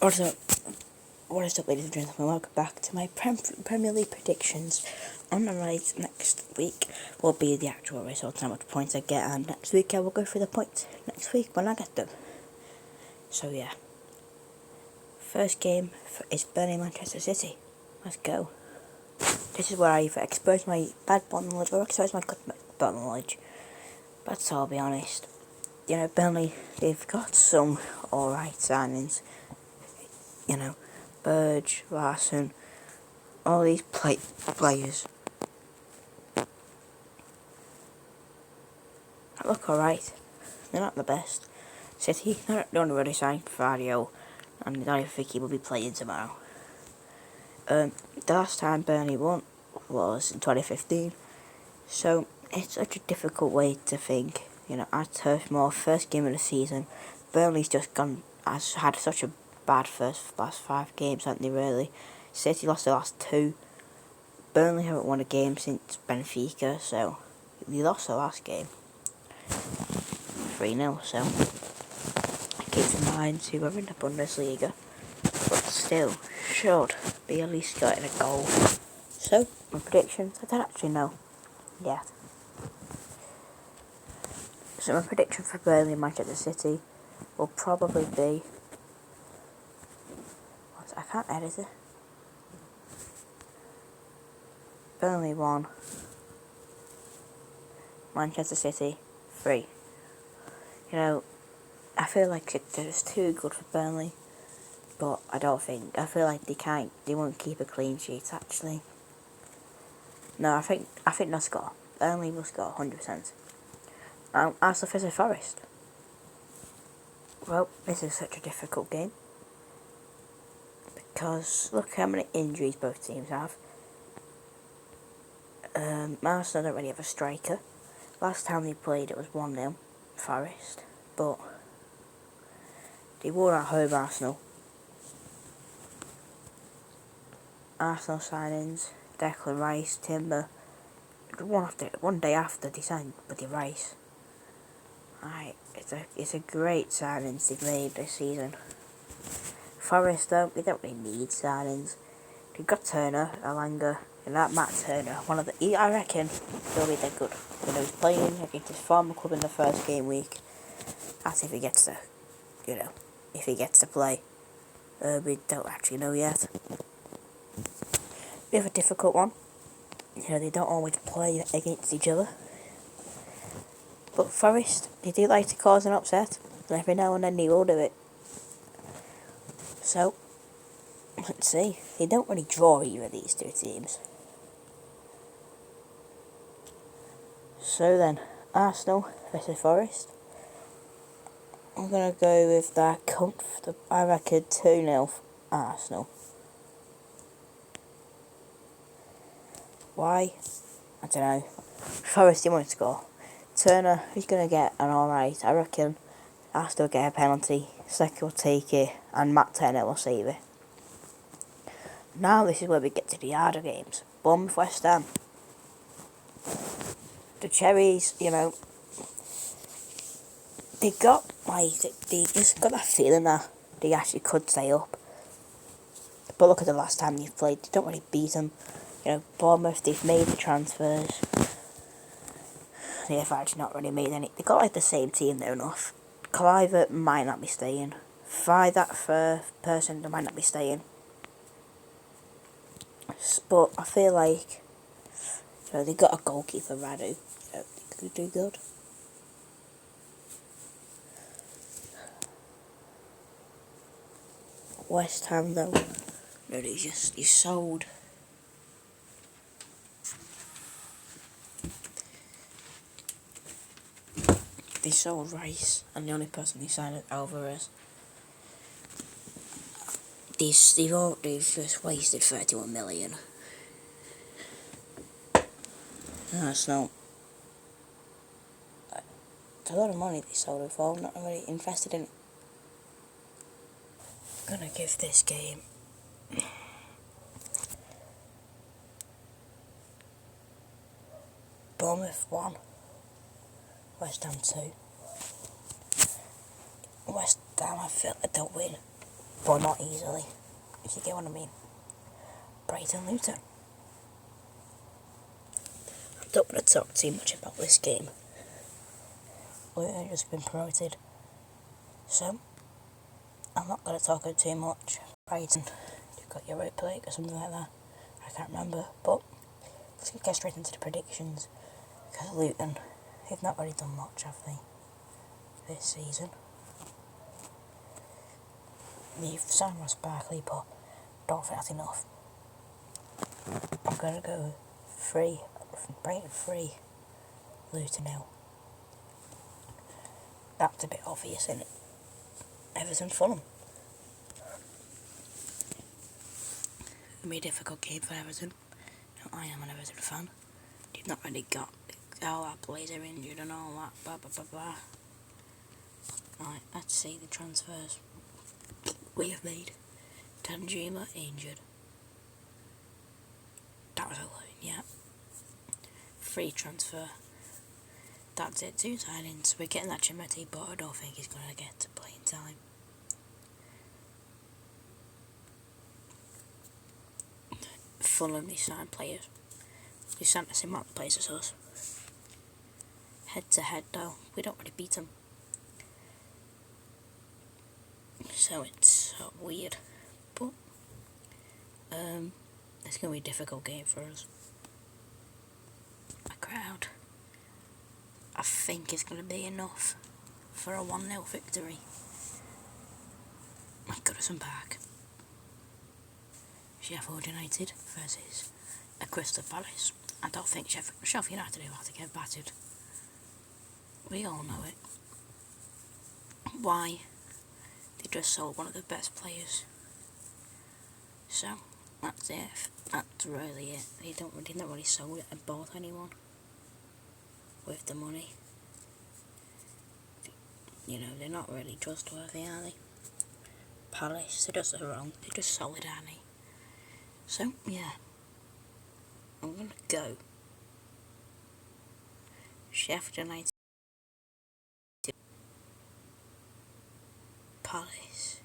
Also, what is up, ladies and gentlemen? Welcome back to my Premier League predictions. On the right, next week will be the actual result, how much points I get, and next week I will go through the points next week when I get them. So yeah, first game is Burnley Manchester City. Let's go. This is where I either expose my bad ball knowledge or expose my good ball knowledge. But I'll be honest, you know, Burnley, they've got some alright signings. You know, Burge, Larson, all these players look alright. They're not the best. City, they don't already signed Fario, and I don't think he will be playing tomorrow. The last time Burnley won was in 2015, so it's such a difficult way to think. You know, at Turf Moor, first game of the season, Burnley's just has had such a bad last 5 games, haven't they, really? City lost the last 2. Burnley haven't won a game since Benfica, so they lost the last game 3-0, so it keeps in mind who are in the Bundesliga, but still should be at least getting a goal. So, my predictions, I don't actually know yet. So my prediction for Burnley and Manchester City will probably be... I can't edit it. Burnley 1, Manchester City 3. You know, I feel like it's too good for Burnley, but I feel like they won't keep a clean sheet, actually. No, I think they'll score. Burnley will score 100%. Arsenal vs Forest. Well, this is such a difficult game, because look how many injuries both teams have. Arsenal don't really have a striker. Last time they played it was 1-0 Forest, but they won at home. Arsenal signings, Declan Rice, Timber, one day after they signed Buddy Rice. It's a great signings they've made this season. Forest though, they don't really need signings. They've got Turner, Alanga, and that Matt Turner, I reckon he'll be that good. You know, he's playing against his former club in the first game week. That's if he gets to play. We don't actually know yet. Bit of a difficult one. You know, they don't always play against each other. But Forest, they do like to cause an upset, and every now and then they will do it. So, let's see. They don't really draw either of these two teams. So then, Arsenal vs Forest. I'm going to go with that I reckon 2-0 Arsenal. Why? I don't know. Forest, he won't score. Turner, he's going to get an alright. I reckon Arsenal will get a penalty. Saka will take it, and Matt Turner will save it. Now this is where we get to the harder games. Bournemouth, West Ham. The Cherries, you know, they just got that feeling that they actually could stay up. But look at the last time they've played, they don't really beat them. You know, Bournemouth, they've made the transfers. They've actually not really made any. They got like the same team there enough. Cliver might not be staying. That person, they might not be staying. But I feel like, you know, they got a goalkeeper, Radu, so they could do good. West Ham though, no, he's sold. They sold Rice, and the only person they signed is Alvarez. They've just wasted 31 million. That's not. It's a lot of money they sold it for. I'm not really invested in it. I'm gonna give this game Bournemouth 1, West Ham 2. West Ham, I feel like they'll win. but not easily, if you get what I mean. Brighton Luton. I don't want to talk too much about this game. Luton have just been promoted, so I'm not going to talk too much. Brighton, you've got your Europa League or something like that. I can't remember, but let's get straight into the predictions. Because Luton, they've not really done much, have they, this season? They've signed Ross Barkley, but don't think that's enough. I'm going to go Brighton 3, Luton 0. That's a bit obvious, isn't it? Everton Fulham. It'll be a difficult game for Everton. Now, I am an Everton fan. They've not really got all our players are injured and all that, blah blah blah blah. Right, let's see the transfers we have made. Danjuma injured. That was a loan, yeah. Free transfer. That's it, 2 signings. We're getting that Chimeti, but I don't think he's going to get to playing time. Fulham, they signed players. They signed the same amount of players as us. Head to head though, we don't really beat them. So it's weird. But it's going to be a difficult game for us. A crowd, I think, is going to be enough for a 1-0 victory. At Goodison Park. Sheffield United versus a Crystal Palace. I don't think Sheffield United will have to get battered. We all know it. Why? They just sold one of the best players. So that's it. That's really it. They didn't really sell it and bought anyone with the money. You know, they're not really trustworthy, are they? Palace, they're just wrong. They're just solid, aren't they? So yeah, I'm gonna go Sheffield United, Palace.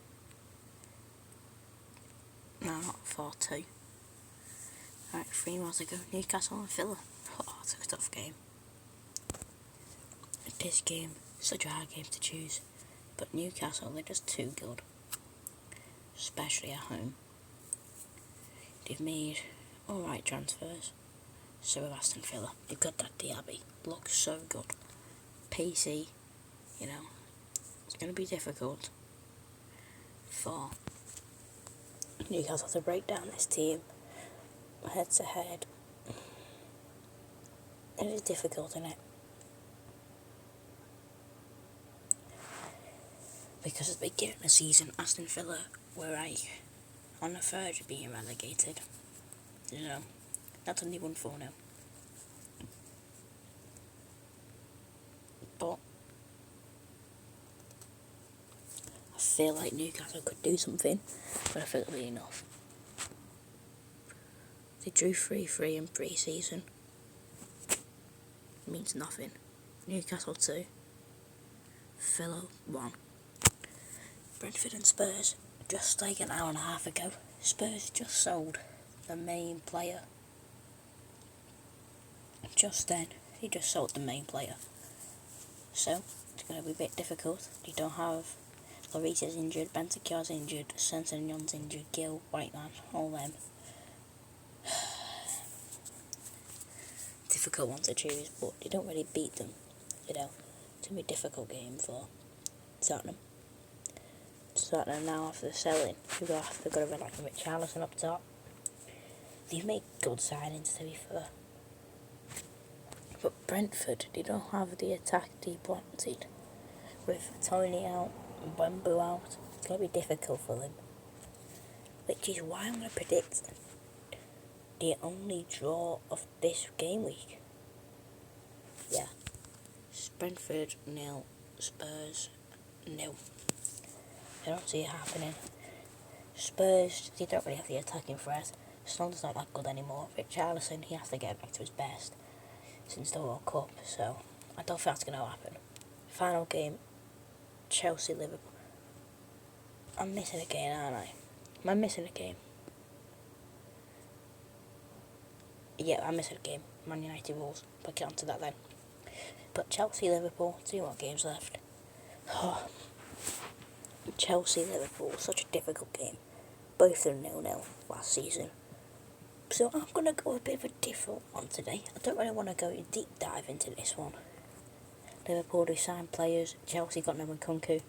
No, not 4-2. Right, 3 more to go. Newcastle and Villa. Oh, it's a tough game. This game, such a hard game to choose. But Newcastle, they're just too good. Especially at home. They've made alright transfers. So have Aston Villa. They've got that Diaby. Looks so good. PC, you know. It's going to be difficult for Newcastle to break down this team head to head. It is difficult, isn't it? Because at the beginning of the season, Aston Villa were on the verge of being relegated. You know, that's only won 4-0. But I feel like Newcastle could do something, but I feel it'll be enough. They drew 3-3 in pre-season. Means nothing. Newcastle 2. Villa 1. Brentford and Spurs, just like an hour and a half ago, Spurs just sold the main player. Just then, he just sold the main player. So, it's going to be a bit difficult. You don't have Lloris is injured, Bentancur's injured, Sessègnon's injured, Gill, Whiteman, all them. Difficult one to choose, but you don't really beat them, you know. It's going to be a difficult game for Tottenham. Tottenham now, after the selling, they've got a bit like Richarlison up top. They've made good signings, to be fair. But Brentford, they don't have the attack they wanted. With Tony out and Wembu out, it's going to be difficult for them. Which is why I'm going to predict the only draw of this game week. Yeah. Brentford 0, Spurs 0. I don't see it happening. Spurs, they don't really have the attacking threat. Snodder's not that good anymore. Richarlison, he has to get back to his best since the World Cup, so I don't think that's going to happen. Final game, Chelsea-Liverpool. I'm missing a game, aren't I? Am I missing a game? Yeah, I'm missing a game. Man United Wolves. But get on to that then. But Chelsea, Liverpool, 2 more games left. Oh, Chelsea, Liverpool, such a difficult game. Both are 0-0 last season. So I'm going to go a bit of a different one today. I don't really want to go deep dive into this one. Liverpool do sign players. Chelsea got no Nkunku.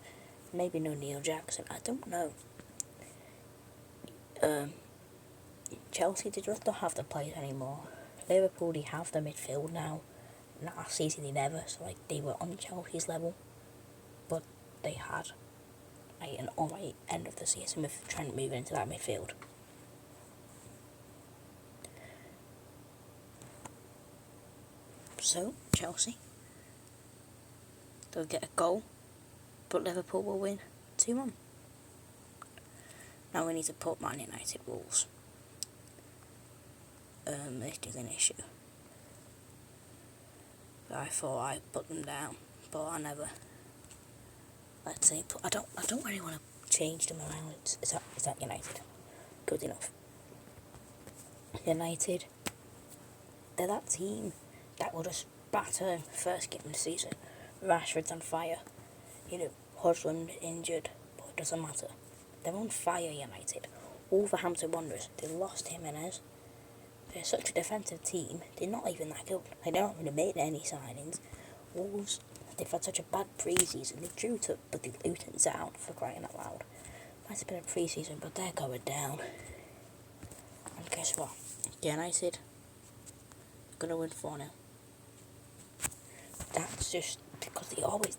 Maybe no Neil Jackson. I don't know. Chelsea, they just don't have the players anymore. Liverpool, they have the midfield now. Last season they never, so like they were on Chelsea's level, but they had like an alright end of the season with trying to move into that midfield. So Chelsea, they'll get a goal, but Liverpool will win 2-1. Now we need to put Man United Wolves. This is an issue. I thought I put them down, but I never. Let's see. I don't really want to change them around. Is that United? Good enough. United. They're that team that will just batter first game of the season. Rashford's on fire. Hudson injured, but it doesn't matter. They're on fire, United. Wolverhampton Wanderers. They lost Jimenez. They're such a defensive team. They're not even that good. They don't really made any signings. Wolves, they've had such a bad pre-season. They drew to, but they Luton's out, for crying out loud. Might have been a pre-season, but they're going down. And guess what? United gonna win 4-0. That's just because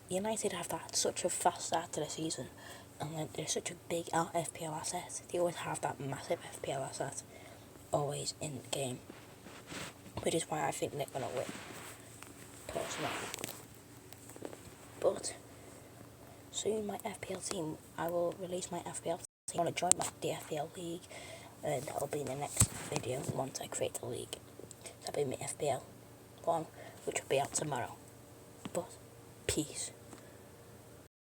United have that such a fast start to the season, and they're such a big FPL asset. They always have that massive FPL asset, always in the game, which is why I think they're gonna win, personally. But soon, my FPL team, I will release my FPL team. I want to join the FPL league, and that will be in the next video once I create the league. That'll be my FPL one, which will be out tomorrow. But peace.